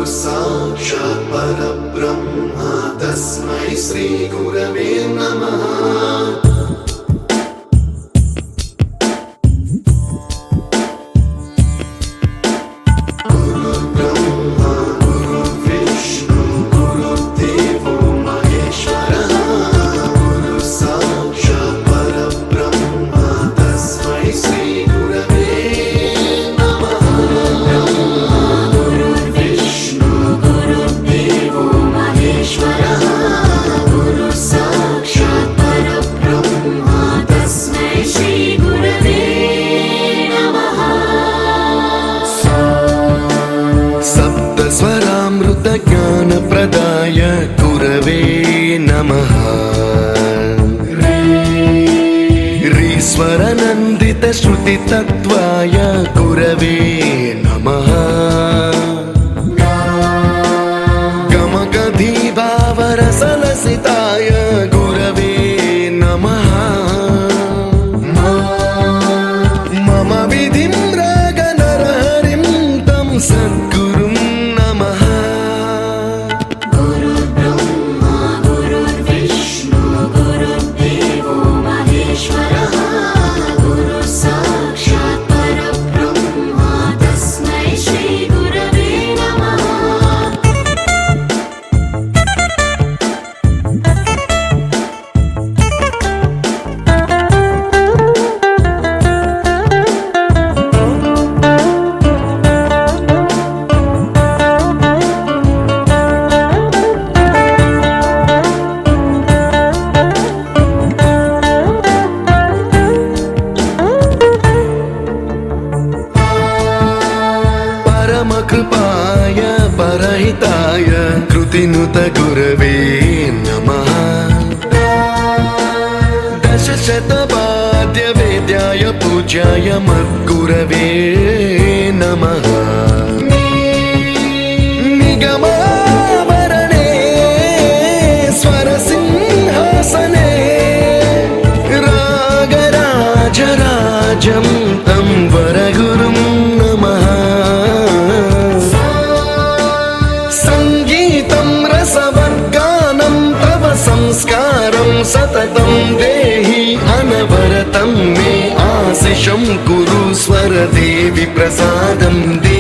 साक्षात् परब्रह्मा तस्मै श्री गुरवे नमः। ज्ञानप्रदाय गुरवे नमः। रीश्वरनन्दित श्रुतितत्त्वाय गुरवे नमः। गमगधीभावरसलसिताय गुरवे नमः। मम विधिं रागनरहरिं तं सद्गुरुं नमः। कृपाय परहिताय कृतिनुत गुरवे नमः। दशशतवाद्यवेद्याय पूज्याय मद्गुरवे नमः। निगमावरणे स्वरसिंहासने रागराजराजं तं वरगुरुं नमः। संस्कारं सततं देहि अनवरतं मे आशिषं कुरु स्वरदेवि प्रसादं देहि।